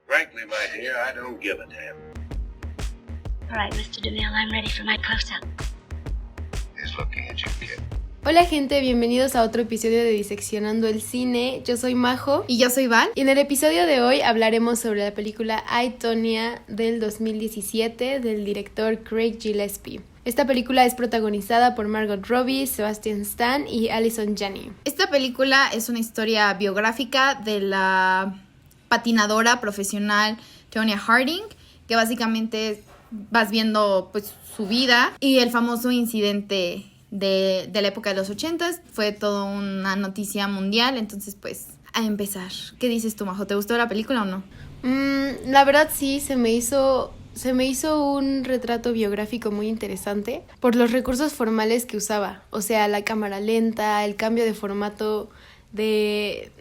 Frankly, my dear, I don't give a damn. All right, Mr. DeMille, I'm ready for my close-up. He's looking at you, kid. Hola gente, bienvenidos a otro episodio de Diseccionando el Cine. Yo soy Majo. Y yo soy Val. Y en el episodio de hoy hablaremos sobre la película I, Tonya del 2017 del director Craig Gillespie. Esta película es protagonizada por Margot Robbie, Sebastian Stan y Allison Janney. Esta película es una historia biográfica de la patinadora profesional Tonya Harding, que básicamente vas viendo pues su vida y el famoso incidente de la época de los 80s. Fue toda una noticia mundial. Entonces pues a empezar, ¿qué dices tú, Majo? ¿Te gustó la película o no? La verdad sí, se me hizo un retrato biográfico muy interesante por los recursos formales que usaba. O sea, la cámara lenta, el cambio de formato de...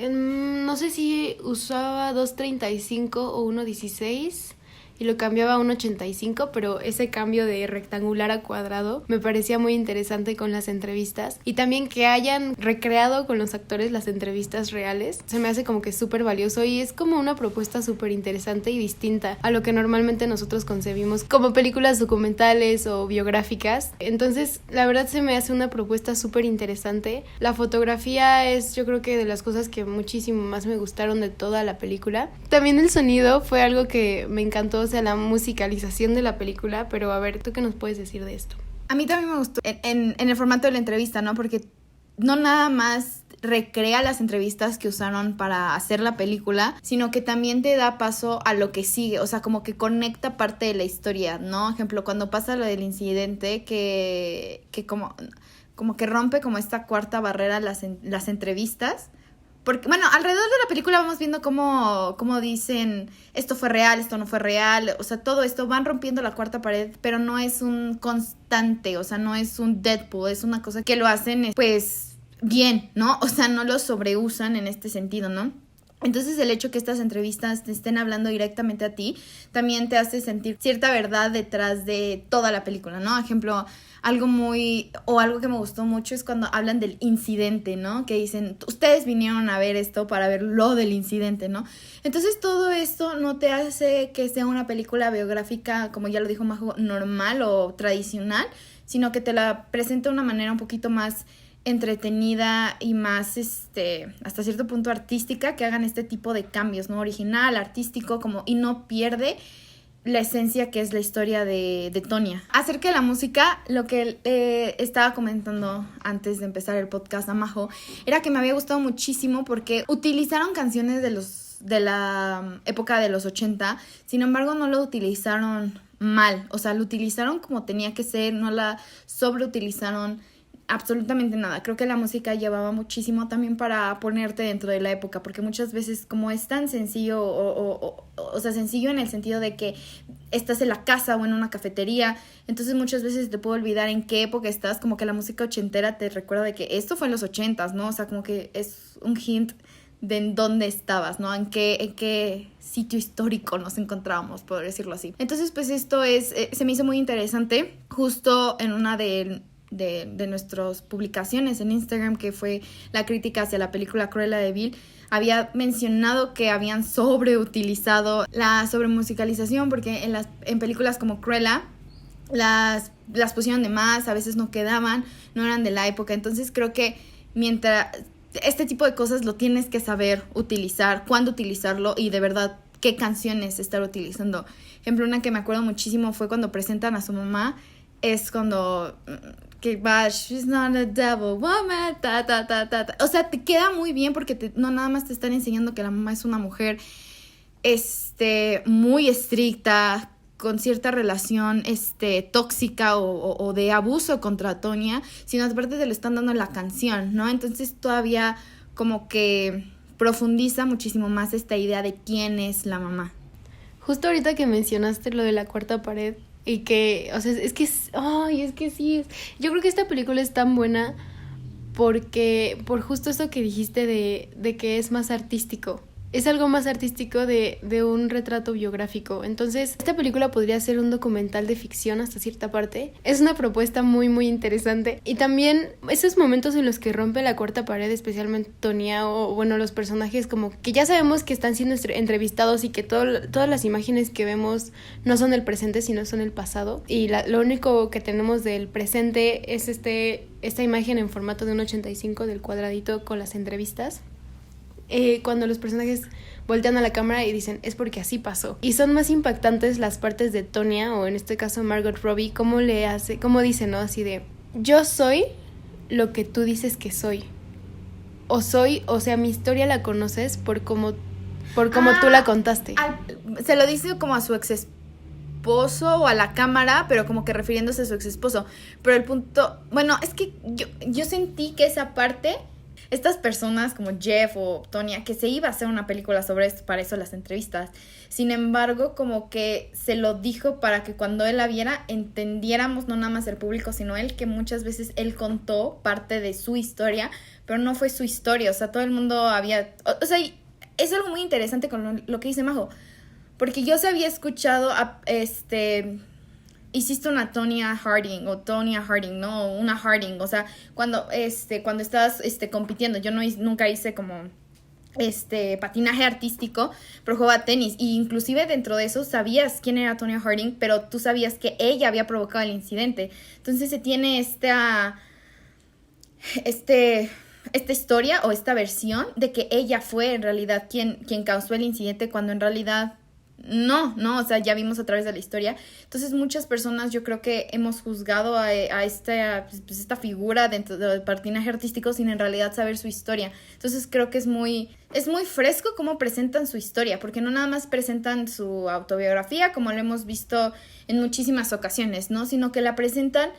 no sé si usaba 2.35 o 1.16 y lo cambiaba a 1.85, pero ese cambio de rectangular a cuadrado me parecía muy interesante con las entrevistas. Y también que hayan recreado con los actores las entrevistas reales, se me hace como que súper valioso y es como una propuesta súper interesante y distinta a lo que normalmente nosotros concebimos como películas documentales o biográficas. Entonces, la verdad se me hace una propuesta súper interesante. La fotografía es, yo creo que de las cosas que muchísimo más me gustaron de toda la película. También el sonido fue algo que me encantó, o sea, la musicalización de la película. Pero a ver, ¿tú qué nos puedes decir de esto? A mí también me gustó en el formato de la entrevista, ¿no? Porque no nada más recrea las entrevistas que usaron para hacer la película, sino que también te da paso a lo que sigue, o sea, como que conecta parte de la historia, ¿no? Ejemplo, cuando pasa lo del incidente que como que rompe como esta cuarta barrera las entrevistas. Porque, bueno, alrededor de la película vamos viendo cómo dicen esto fue real, esto no fue real. O sea, todo esto van rompiendo la cuarta pared, pero no es un constante, o sea, no es un Deadpool, es una cosa que lo hacen, pues, bien, ¿no? O sea, no lo sobreusan en este sentido, ¿no? Entonces el hecho que estas entrevistas te estén hablando directamente a ti también te hace sentir cierta verdad detrás de toda la película, ¿no? Ejemplo, algo que me gustó mucho es cuando hablan del incidente, ¿no? Que dicen, ustedes vinieron a ver esto para ver lo del incidente, ¿no? Entonces todo esto no te hace que sea una película biográfica, como ya lo dijo Majo, normal o tradicional, sino que te la presenta de una manera un poquito más entretenida y más hasta cierto punto artística, que hagan este tipo de cambios, ¿no? Original, artístico, y no pierde la esencia que es la historia de Tonya. Acerca de la música, lo que estaba comentando antes de empezar el podcast a Majo era que me había gustado muchísimo porque utilizaron canciones de la época de los 80, sin embargo no lo utilizaron mal, o sea, lo utilizaron como tenía que ser, no la sobreutilizaron absolutamente nada. Creo que la música llevaba muchísimo también para ponerte dentro de la época, porque muchas veces como es tan sencillo o sea, sencillo en el sentido de que estás en la casa o en una cafetería, entonces muchas veces te puedo olvidar en qué época estás, como que la música ochentera te recuerda de que esto fue en los 80s, ¿no? O sea, como que es un hint de en dónde estabas, ¿no? En qué sitio histórico nos encontrábamos, por decirlo así. Entonces, pues esto se me hizo muy interesante. Justo en una de nuestras publicaciones en Instagram, que fue la crítica hacia la película Cruella de Vil, había mencionado que habían sobreutilizado la sobremusicalización, porque en películas como Cruella las pusieron de más, a veces no quedaban, no eran de la época. Entonces creo que mientras este tipo de cosas lo tienes que saber utilizar, cuándo utilizarlo y de verdad qué canciones estar utilizando. Ejemplo, una que me acuerdo muchísimo fue cuando presentan a su mamá, es cuando que va, she's not a devil woman, ta, ta, ta, ta, ta. O sea, te queda muy bien porque no nada más te están enseñando que la mamá es una mujer muy estricta, con cierta relación tóxica o de abuso contra Tonya, sino aparte te lo están dando en la canción, ¿no? Entonces todavía como que profundiza muchísimo más esta idea de quién es la mamá. Justo ahorita que mencionaste lo de la cuarta pared, y que, o sea, es que sí, yo creo que esta película es tan buena por justo eso que dijiste de que es más artístico. es algo más artístico de un retrato biográfico. Entonces, esta película podría ser un documental de ficción hasta cierta parte. Es una propuesta muy, muy interesante. Y también esos momentos en los que rompe la cuarta pared, especialmente Tonya o, bueno, los personajes como que ya sabemos que están siendo entrevistados y que todas las imágenes que vemos no son el presente, sino son el pasado. Y lo único que tenemos del presente es esta imagen en formato de un 85 del cuadradito con las entrevistas. Cuando los personajes voltean a la cámara y dicen, es porque así pasó. Y son más impactantes las partes de Tonya, o en este caso Margot Robbie, cómo dice, ¿no? Así de, yo soy lo que tú dices que soy. O sea, mi historia la conoces por cómo tú la contaste. Se lo dice como a su ex esposo o a la cámara, pero como que refiriéndose a su ex esposo. Pero el punto, bueno, es que yo sentí que esa parte, estas personas como Jeff o Tonya, que se iba a hacer una película sobre esto, para eso las entrevistas. Sin embargo, como que se lo dijo para que cuando él la viera entendiéramos, no nada más el público, sino él, que muchas veces él contó parte de su historia, pero no fue su historia. O sea, todo el mundo había... O sea, es algo muy interesante con lo que dice Majo, porque yo se había escuchado hiciste una Tonya Harding o Tonya Harding, ¿no? Una Harding, o sea, cuando estás compitiendo, yo nunca hice como patinaje artístico, pero jugaba tenis, y inclusive dentro de eso sabías quién era Tonya Harding, pero tú sabías que ella había provocado el incidente. Entonces se tiene esta historia o esta versión de que ella fue en realidad quien causó el incidente, cuando en realidad no, o sea, ya vimos a través de la historia. Entonces muchas personas, yo creo que hemos juzgado a esta figura dentro del patinaje artístico sin en realidad saber su historia. Entonces creo que es muy fresco cómo presentan su historia, porque no nada más presentan su autobiografía como lo hemos visto en muchísimas ocasiones, ¿no? Sino que la presentan,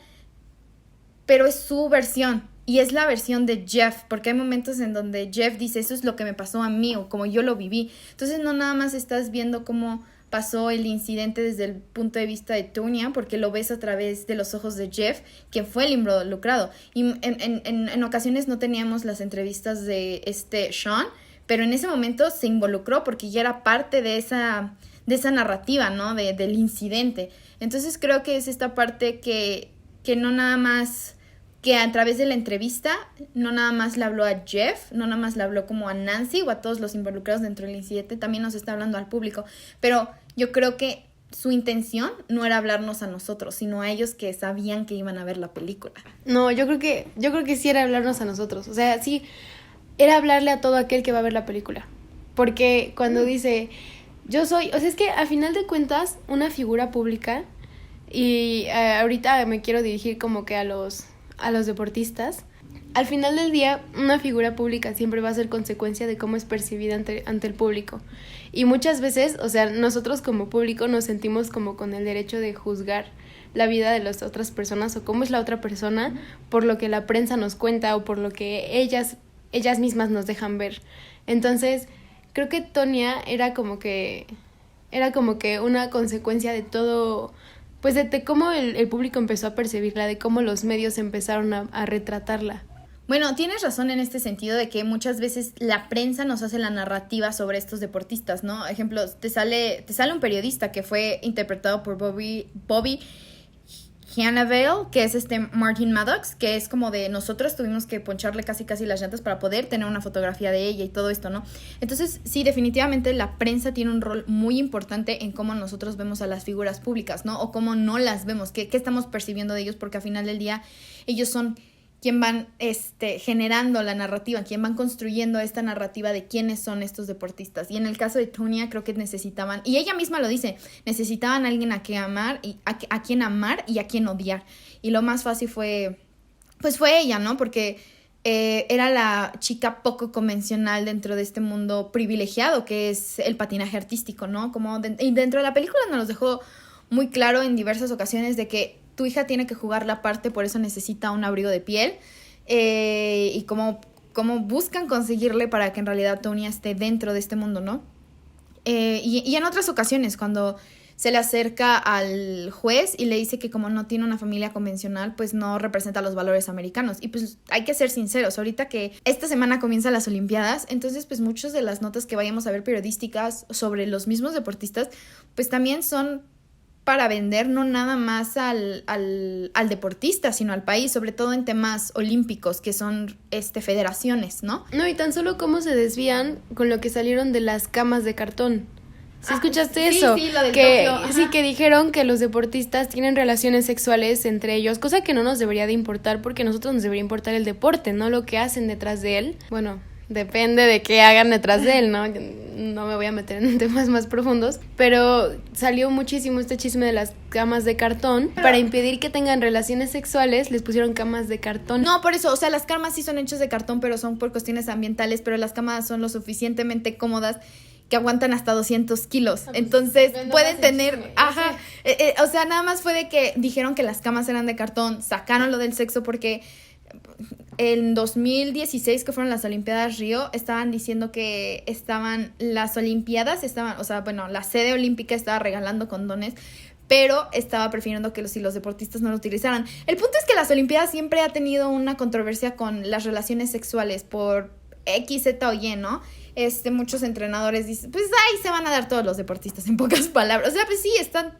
pero es su versión. Y es la versión de Jeff, porque hay momentos en donde Jeff dice, eso es lo que me pasó a mí, o como yo lo viví. Entonces no nada más estás viendo cómo pasó el incidente desde el punto de vista de Tonya, porque lo ves a través de los ojos de Jeff, quien fue el involucrado. Y en ocasiones no teníamos las entrevistas de Sean, pero en ese momento se involucró porque ya era parte de esa narrativa, ¿no? Del incidente. Entonces creo que es esta parte que no nada más... que a través de la entrevista no nada más le habló a Jeff, no nada más le habló como a Nancy o a todos los involucrados dentro del incidente, también nos está hablando al público. Pero yo creo que su intención no era hablarnos a nosotros, sino a ellos que sabían que iban a ver la película. No, yo creo que sí era hablarnos a nosotros. O sea, sí, era hablarle a todo aquel que va a ver la película. Porque cuando dice, yo soy... O sea, es que a final de cuentas, una figura pública, y ahorita me quiero dirigir como que a los deportistas, al final del día una figura pública siempre va a ser consecuencia de cómo es percibida ante el público, y muchas veces, o sea, nosotros como público nos sentimos como con el derecho de juzgar la vida de las otras personas o cómo es la otra persona por lo que la prensa nos cuenta o por lo que ellas mismas nos dejan ver. Entonces creo que Tonya era como que una consecuencia de todo, pues de cómo el público empezó a percibirla, de cómo los medios empezaron a retratarla. Bueno, tienes razón en este sentido de que muchas veces la prensa nos hace la narrativa sobre estos deportistas, ¿no? Ejemplo, te sale un periodista que fue interpretado por Bobby Cannavale, que es Martin Maddox, que es como de nosotros tuvimos que poncharle casi las llantas para poder tener una fotografía de ella y todo esto, ¿no? Entonces, sí, definitivamente la prensa tiene un rol muy importante en cómo nosotros vemos a las figuras públicas, ¿no? O cómo no las vemos, qué estamos percibiendo de ellos, porque al final del día ellos son quien van generando la narrativa, quien van construyendo esta narrativa de quiénes son estos deportistas. Y en el caso de Tonya creo que necesitaban, y ella misma lo dice, necesitaban a alguien a quien amar y a quien amar y a quien odiar. Y lo más fácil fue ella, ¿no? Porque era la chica poco convencional dentro de este mundo privilegiado que es el patinaje artístico, ¿no? Y dentro de la película nos los dejó muy claro en diversas ocasiones de que tu hija tiene que jugar la parte, por eso necesita un abrigo de piel, y cómo buscan conseguirle para que en realidad Tonya esté dentro de este mundo, ¿no? Y en otras ocasiones, cuando se le acerca al juez y le dice que como no tiene una familia convencional, pues no representa los valores americanos. Y pues hay que ser sinceros, ahorita que esta semana comienzan las Olimpiadas, entonces pues muchas de las notas que vayamos a ver periodísticas sobre los mismos deportistas, pues también son para vender no nada más al deportista, sino al país, sobre todo en temas olímpicos, que son federaciones, ¿no? No, y tan solo cómo se desvían con lo que salieron de las camas de cartón. ¿Sí escuchaste sí, eso? Sí, lo del que Tokio, sí, que dijeron que los deportistas tienen relaciones sexuales entre ellos, cosa que no nos debería de importar porque a nosotros nos debería importar el deporte, no lo que hacen detrás de él. Bueno, depende de qué hagan detrás de él, ¿no? No me voy a meter en temas más profundos, pero salió muchísimo este chisme de las camas de cartón. Para impedir que tengan relaciones sexuales, les pusieron camas de cartón. No, por eso, o sea, las camas sí son hechas de cartón, pero son por cuestiones ambientales, pero las camas son lo suficientemente cómodas que aguantan hasta 200 kilos. Entonces, pueden tener... Ajá. O sea, nada más fue de que dijeron que las camas eran de cartón, sacaron lo del sexo porque... En 2016, que fueron las Olimpiadas Río, estaban diciendo que las Olimpiadas estaban, o sea, bueno, la sede olímpica estaba regalando condones, pero estaba prefiriendo que los deportistas no lo utilizaran. El punto es que las Olimpiadas siempre ha tenido una controversia con las relaciones sexuales por X, Z o Y, ¿no? Muchos entrenadores dicen, pues ahí se van a dar todos los deportistas, en pocas palabras. O sea, pues sí, están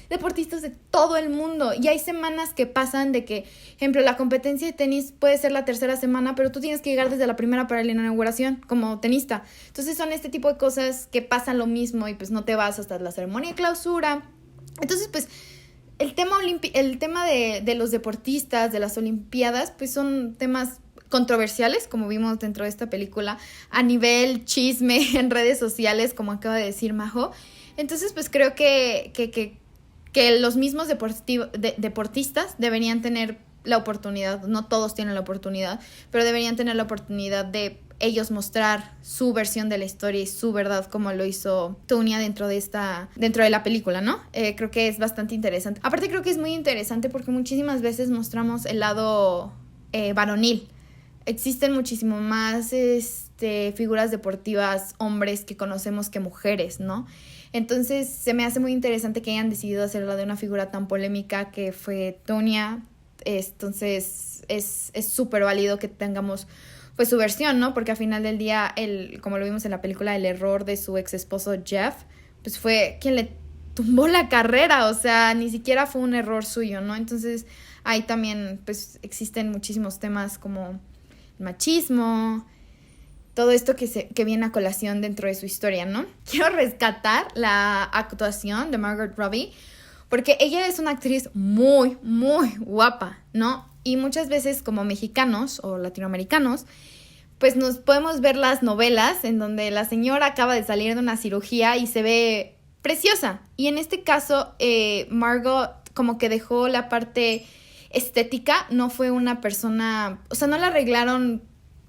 deportistas de todo el mundo. Y hay semanas que pasan de que, ejemplo, la competencia de tenis puede ser la tercera semana, pero tú tienes que llegar desde la primera para la inauguración como tenista. Entonces son este tipo de cosas que pasan lo mismo y pues no te vas hasta la ceremonia de clausura. Entonces, pues... El tema de los deportistas, de las Olimpiadas, pues son temas controversiales, como vimos dentro de esta película, a nivel chisme en redes sociales, como acaba de decir Majo. Entonces, pues creo que los mismos deportistas deberían tener la oportunidad, no todos tienen la oportunidad, pero deberían tener la oportunidad de ellos mostrar su versión de la historia y su verdad, como lo hizo Tonya dentro de la película, ¿no? Creo que es bastante interesante. Aparte creo que es muy interesante porque muchísimas veces mostramos el lado varonil. Existen muchísimo más figuras deportivas, hombres que conocemos que mujeres, ¿no? Entonces se me hace muy interesante que hayan decidido hacerla de una figura tan polémica que fue Tonya. Entonces es súper válido que tengamos pues su versión, ¿no? Porque al final del día, como lo vimos en la película, el error de su ex esposo Jeff, pues fue quien le tumbó la carrera, o sea, ni siquiera fue un error suyo, ¿no? Entonces ahí también pues existen muchísimos temas como machismo, todo esto que viene a colación dentro de su historia, ¿no? Quiero rescatar la actuación de Margot Robbie, porque ella es una actriz muy, muy guapa, ¿no? Y muchas veces como mexicanos o latinoamericanos, pues nos podemos ver las novelas en donde la señora acaba de salir de una cirugía y se ve preciosa. Y en este caso, Margot como que dejó la parte estética, no fue una persona, o sea, no la arreglaron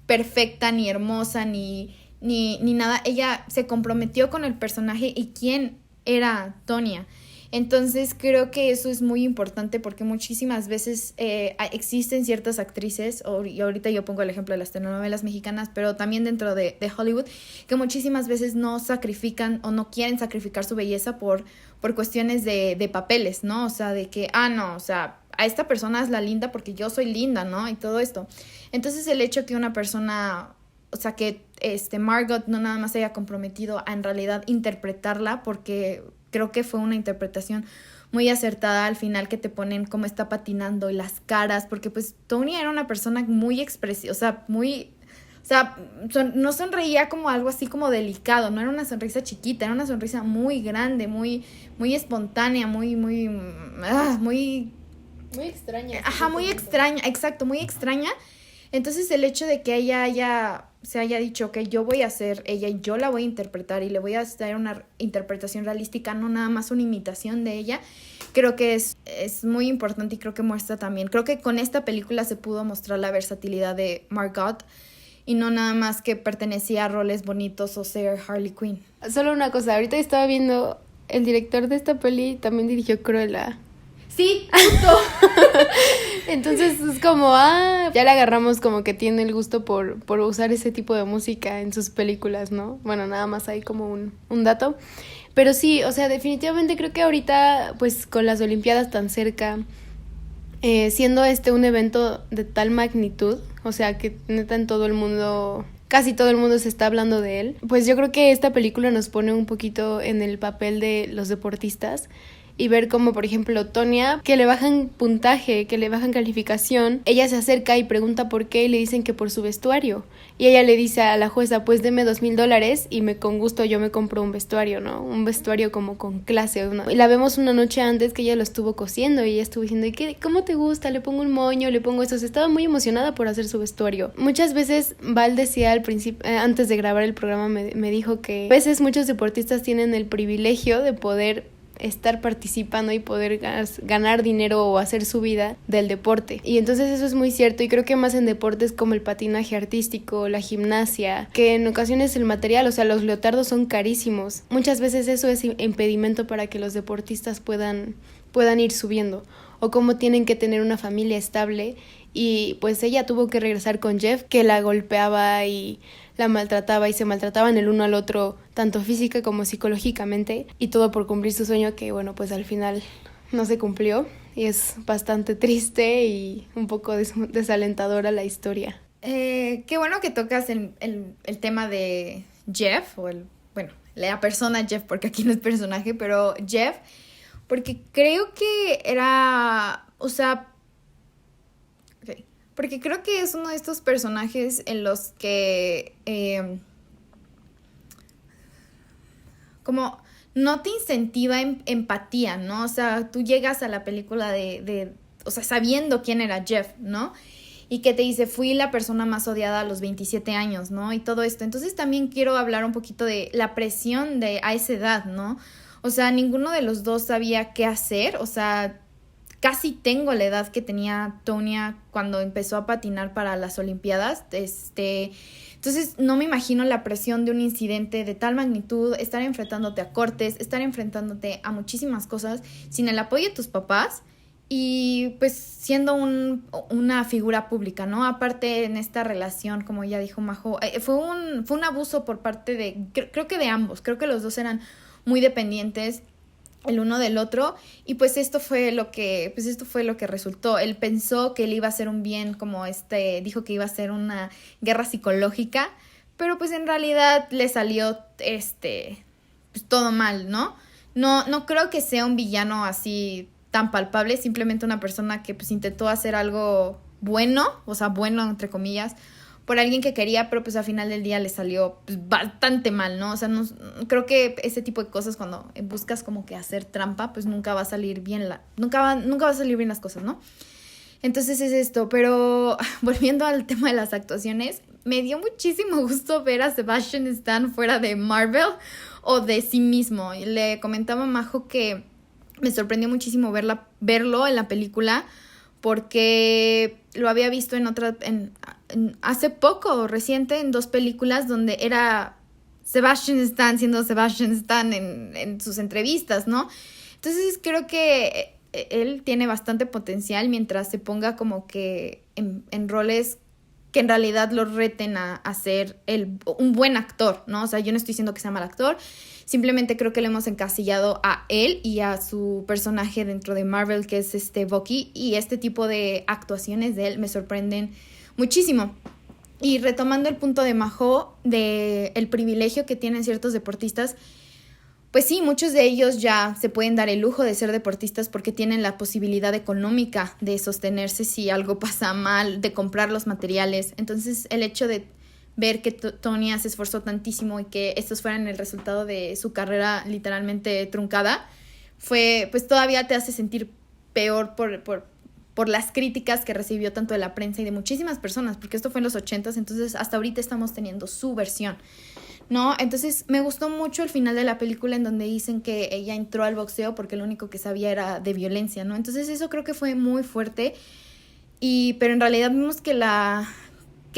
perfecta, ni hermosa, ni nada. Ella se comprometió con el personaje y quién era Tonya. Entonces creo que eso es muy importante porque muchísimas veces existen ciertas actrices, y ahorita yo pongo el ejemplo de las telenovelas mexicanas, pero también dentro de Hollywood, que muchísimas veces no sacrifican o no quieren sacrificar su belleza por cuestiones de papeles, ¿no? O sea, de que, no, o sea, a esta persona es la linda porque yo soy linda, ¿no? Y todo esto. Entonces el hecho que una persona, o sea, que Margot no nada más se haya comprometido a en realidad interpretarla, porque creo que fue una interpretación muy acertada al final, que te ponen cómo está patinando y las caras, porque pues Tonya era una persona muy expresiva, o sea, no sonreía como algo así como delicado, no era una sonrisa chiquita, era una sonrisa muy grande, muy, muy espontánea, muy extraña. Ajá, muy extraña, exacto, muy extraña. Entonces el hecho de que ella se haya dicho que yo voy a ser ella y yo la voy a interpretar y le voy a dar una interpretación realística, no nada más una imitación de ella, creo que es muy importante y creo que muestra también, creo que con esta película se pudo mostrar la versatilidad de Margot y no nada más que pertenecía a roles bonitos o ser Harley Quinn. Solo una cosa, ahorita estaba viendo, el director de esta peli también dirigió Cruella. Sí, justo. Entonces es como, ya le agarramos como que tiene el gusto por usar ese tipo de música en sus películas, ¿no? Bueno, nada más hay como un dato. Pero sí, o sea, definitivamente creo que ahorita, pues con las Olimpiadas tan cerca, siendo un evento de tal magnitud, o sea, que neta en todo el mundo, casi todo el mundo se está hablando de él, pues yo creo que esta película nos pone un poquito en el papel de los deportistas y ver cómo, por ejemplo, Tonya, que le bajan puntaje, que le bajan calificación, ella se acerca y pregunta por qué y le dicen que por su vestuario. Y ella le dice a la jueza, pues deme $2,000 y con gusto yo me compro un vestuario, ¿no? Un vestuario como con clase, ¿no? Y la vemos una noche antes que ella lo estuvo cosiendo y ella estuvo diciendo, ¿cómo te gusta? Le pongo un moño, le pongo eso. O sea, estaba muy emocionada por hacer su vestuario. Muchas veces Val decía al principio, antes de grabar el programa, me dijo que a veces muchos deportistas tienen el privilegio de poder estar participando y poder ganar dinero o hacer su vida del deporte. Y entonces eso es muy cierto, y creo que más en deportes como el patinaje artístico, la gimnasia, que en ocasiones el material, o sea, los leotardos son carísimos. Muchas veces eso es impedimento para que los deportistas puedan ir subiendo, o como tienen que tener una familia estable. Y pues ella tuvo que regresar con Jeff, que la golpeaba y la maltrataba y se maltrataban el uno al otro, tanto física como psicológicamente, y todo por cumplir su sueño que, bueno, pues al final no se cumplió, y es bastante triste y un poco desalentadora la historia. Qué bueno que tocas el tema de Jeff, la persona Jeff, porque aquí no es personaje, pero Jeff, porque creo que era, o sea, porque creo que es uno de estos personajes en los que como no te incentiva empatía, ¿no? O sea, tú llegas a la película o sea, sabiendo quién era Jeff, ¿no? Y que te dice, fui la persona más odiada a los 27 años, ¿no? Y todo esto. Entonces también quiero hablar un poquito de la presión a esa edad, ¿no? O sea, ninguno de los dos sabía qué hacer, o sea, casi tengo la edad que tenía Tonya cuando empezó a patinar para las Olimpiadas. Entonces no me imagino la presión de un incidente de tal magnitud, estar enfrentándote a cortes, estar enfrentándote a muchísimas cosas sin el apoyo de tus papás y pues siendo una figura pública, ¿no? Aparte en esta relación, como ya dijo Majo, fue un abuso por parte creo que de ambos, creo que los dos eran muy dependientes el uno del otro, y pues esto fue lo que resultó. Él pensó que él iba a hacer un bien, como dijo que iba a ser una guerra psicológica, pero pues en realidad le salió pues todo mal, ¿no? No creo que sea un villano así tan palpable, simplemente una persona que pues intentó hacer algo bueno, o sea, bueno entre comillas, por alguien que quería, pero pues al final del día le salió pues bastante mal, ¿no? O sea, no, creo que ese tipo de cosas cuando buscas como que hacer trampa, pues nunca va a salir bien nunca va a salir bien las cosas, ¿no? Entonces es esto, pero volviendo al tema de las actuaciones, me dio muchísimo gusto ver a Sebastian Stan fuera de Marvel o de sí mismo. Le comentaba a Majo que me sorprendió muchísimo verlo en la película, porque lo había visto hace poco, reciente, en 2 películas donde era Sebastian Stan siendo Sebastian Stan en sus entrevistas, ¿no? Entonces creo que él tiene bastante potencial mientras se ponga como que en roles que en realidad lo reten a ser un buen actor, ¿no? O sea, yo no estoy diciendo que sea mal actor, simplemente creo que le hemos encasillado a él y a su personaje dentro de Marvel, que es Bucky, y este tipo de actuaciones de él me sorprenden muchísimo. Y retomando el punto de Majo, de el privilegio que tienen ciertos deportistas, pues sí, muchos de ellos ya se pueden dar el lujo de ser deportistas porque tienen la posibilidad económica de sostenerse si algo pasa mal, de comprar los materiales. Entonces el hecho de ver que Tonya se esforzó tantísimo y que estos fueran el resultado de su carrera literalmente truncada, pues todavía te hace sentir peor por las críticas que recibió tanto de la prensa y de muchísimas personas, porque esto fue en los 80s, entonces hasta ahorita estamos teniendo su versión, ¿no? Entonces me gustó mucho el final de la película en donde dicen que ella entró al boxeo porque lo único que sabía era de violencia, ¿no? Entonces eso creo que fue muy fuerte, pero en realidad vimos que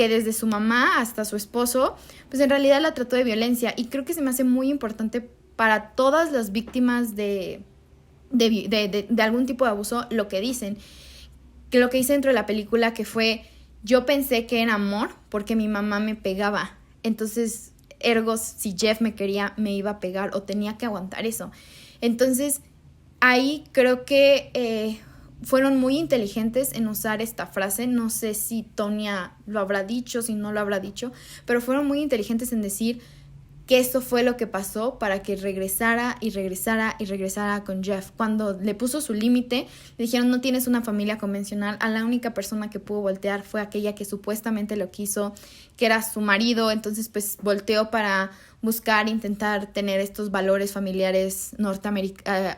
desde su mamá hasta su esposo, pues en realidad la trató de violencia, y creo que se me hace muy importante para todas las víctimas de algún tipo de abuso lo que dicen, que lo que dice dentro de la película que fue, yo pensé que era amor porque mi mamá me pegaba, entonces ergo, si Jeff me quería, me iba a pegar o tenía que aguantar eso. Entonces, ahí creo que fueron muy inteligentes en usar esta frase. No sé si Tonya lo habrá dicho, si no lo habrá dicho, pero fueron muy inteligentes en decir que eso fue lo que pasó para que regresara y regresara y regresara con Jeff. Cuando le puso su límite, le dijeron, no tienes una familia convencional. A la única persona que pudo voltear fue aquella que supuestamente lo quiso, que era su marido. Entonces, pues, volteó para buscar, intentar tener estos valores familiares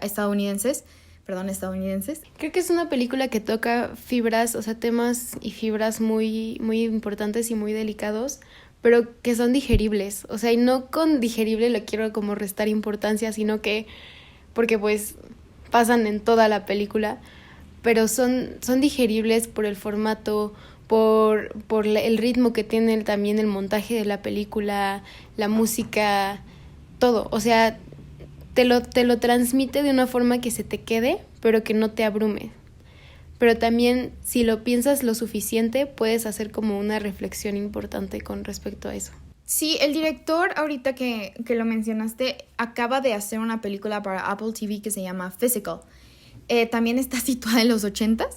estadounidenses. Creo que es una película que toca fibras, o sea, temas y fibras muy, muy importantes y muy delicados, pero que son digeribles. O sea, y no con digerible lo quiero como restar importancia, sino que, porque pues pasan en toda la película, pero son digeribles por el formato, por el ritmo que tiene también el montaje de la película, la música, todo. O sea, te lo transmite de una forma que se te quede, pero que no te abrume. Pero también, si lo piensas lo suficiente, puedes hacer como una reflexión importante con respecto a eso. Sí, el director, ahorita que lo mencionaste, acaba de hacer una película para Apple TV que se llama Physical. También está situada en los 80s,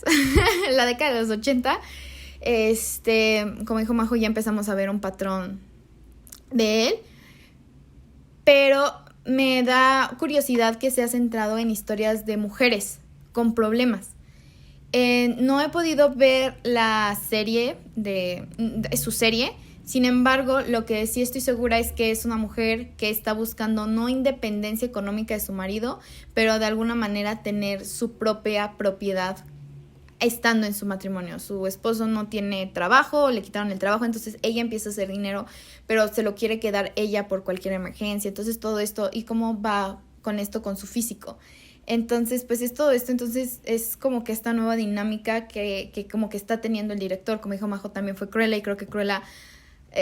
la década de los 80. Como dijo Majo, ya empezamos a ver un patrón de él. Pero me da curiosidad que se ha centrado en historias de mujeres con problemas. No he podido ver la serie de su serie. Sin embargo, lo que sí estoy segura es que es una mujer que está buscando no independencia económica de su marido, pero de alguna manera tener su propia propiedad estando en su matrimonio. Su esposo no tiene trabajo, le quitaron el trabajo, entonces ella empieza a hacer dinero, pero se lo quiere quedar ella por cualquier emergencia. Entonces todo esto, ¿y cómo va con esto con su físico? Entonces, pues es todo esto. Entonces es como que esta nueva dinámica que como que está teniendo el director. Como dijo Majo, también fue Cruella, y creo que Cruella...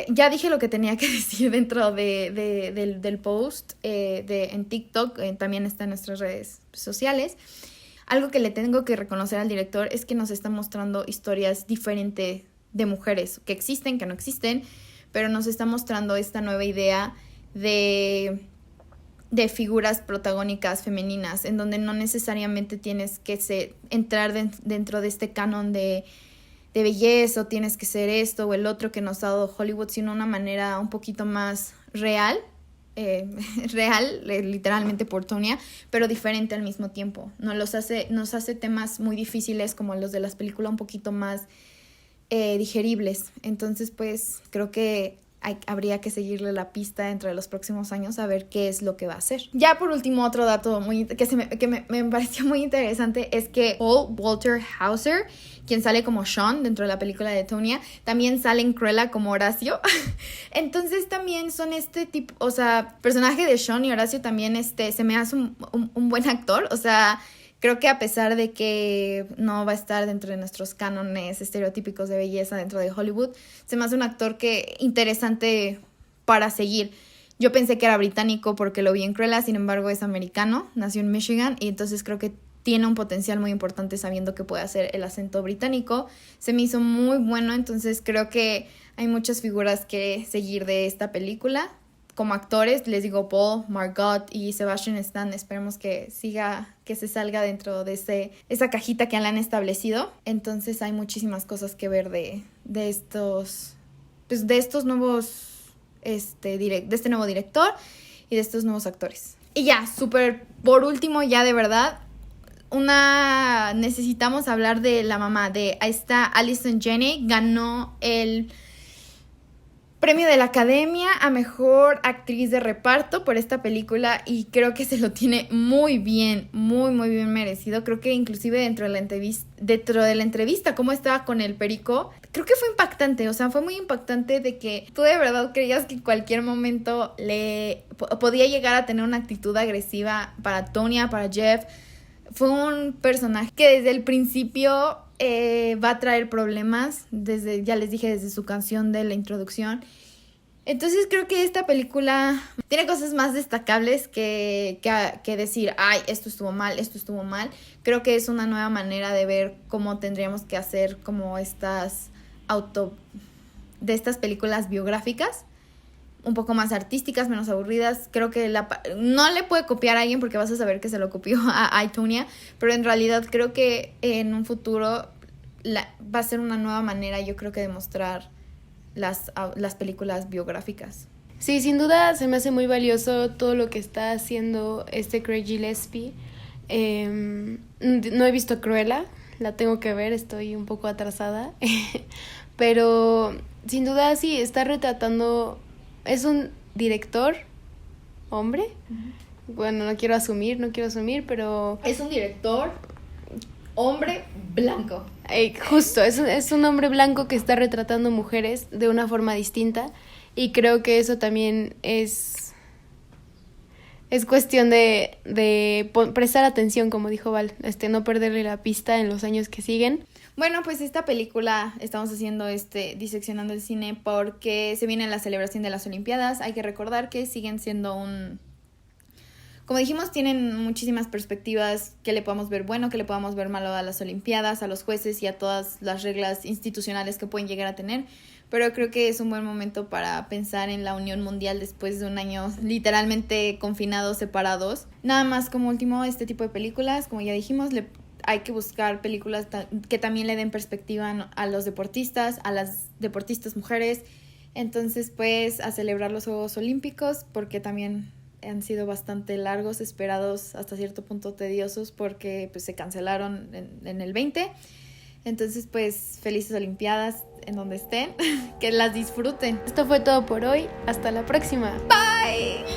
ya dije lo que tenía que decir dentro del post en TikTok, también está en nuestras redes sociales. Algo que le tengo que reconocer al director es que nos está mostrando historias diferentes de mujeres, que existen, que no existen, pero nos está mostrando esta nueva idea de figuras protagónicas femeninas, en donde no necesariamente tienes que entrar dentro de este canon de belleza, o tienes que ser esto o el otro que nos ha dado Hollywood, sino una manera un poquito más real, literalmente por Tonya, pero diferente al mismo tiempo. Nos hace temas muy difíciles como los de las películas un poquito más digeribles. Entonces, pues, creo que habría que seguirle la pista dentro de los próximos años a ver qué es lo que va a hacer. Ya por último, otro dato que me pareció muy interesante es que Paul Walter Hauser, quien sale como Sean dentro de la película de Tonya, también sale en Cruella como Horacio. Entonces también son este tipo, o sea, personaje de Sean y Horacio también se me hace un buen actor. O sea, creo que a pesar de que no va a estar dentro de nuestros cánones estereotípicos de belleza dentro de Hollywood, se me hace un actor interesante para seguir. Yo pensé que era británico porque lo vi en Cruella, sin embargo es americano, nació en Michigan, y entonces creo que tiene un potencial muy importante sabiendo que puede hacer el acento británico. Se me hizo muy bueno, entonces creo que hay muchas figuras que seguir de esta película. Como actores, les digo, Paul, Margot y Sebastian Stan, esperemos que se salga dentro de esa cajita que le han establecido. Entonces hay muchísimas cosas que ver de estos nuevos, de este nuevo director y de estos nuevos actores. Y ya, por último, ya de verdad, necesitamos hablar de la mamá de esta Allison Janney. Ganó el premio de la Academia a Mejor Actriz de Reparto por esta película, y creo que se lo tiene muy bien, muy, muy bien merecido. Creo que inclusive dentro de la entrevista, cómo estaba con el perico, creo que fue impactante. O sea, fue muy impactante de que tú de verdad creías que en cualquier momento podía llegar a tener una actitud agresiva para Tonya, para Jeff. Fue un personaje que desde el principio va a traer problemas, ya les dije, desde su canción de la introducción. Entonces creo que esta película tiene cosas más destacables que decir, ay, esto estuvo mal. Creo que es una nueva manera de ver cómo tendríamos que hacer como de estas películas biográficas. un poco más artísticas, menos aburridas. Creo que no le puede copiar a alguien porque vas a saber que se lo copió a iTunes, pero en realidad creo que en un futuro va a ser una nueva manera, yo creo que, de mostrar las películas biográficas. Sí, sin duda se me hace muy valioso todo lo que está haciendo Craig Gillespie. No he visto Cruella, la tengo que ver, estoy un poco atrasada, pero sin duda sí, está retratando, es un director, hombre, bueno, no quiero asumir, pero... Es un director, hombre, blanco. Justo, es un hombre blanco que está retratando mujeres de una forma distinta, y creo que eso también es cuestión de prestar atención, como dijo Val, no perderle la pista en los años que siguen. Bueno, pues esta película estamos haciendo diseccionando el cine porque se viene la celebración de las Olimpiadas. Hay que recordar que siguen siendo como dijimos, tienen muchísimas perspectivas, que le podamos ver bueno, que le podamos ver malo a las Olimpiadas, a los jueces y a todas las reglas institucionales que pueden llegar a tener. Pero creo que es un buen momento para pensar en la unión mundial después de un año literalmente confinados, separados. Nada más como último, este tipo de películas, como ya dijimos, hay que buscar películas que también le den perspectiva a los deportistas, a las deportistas mujeres. Entonces, pues, a celebrar los Juegos Olímpicos, porque también han sido bastante largos, esperados, hasta cierto punto tediosos, porque pues se cancelaron en el 20. Entonces, pues, felices Olimpiadas en donde estén, que las disfruten. Esto fue todo por hoy, hasta la próxima. Bye.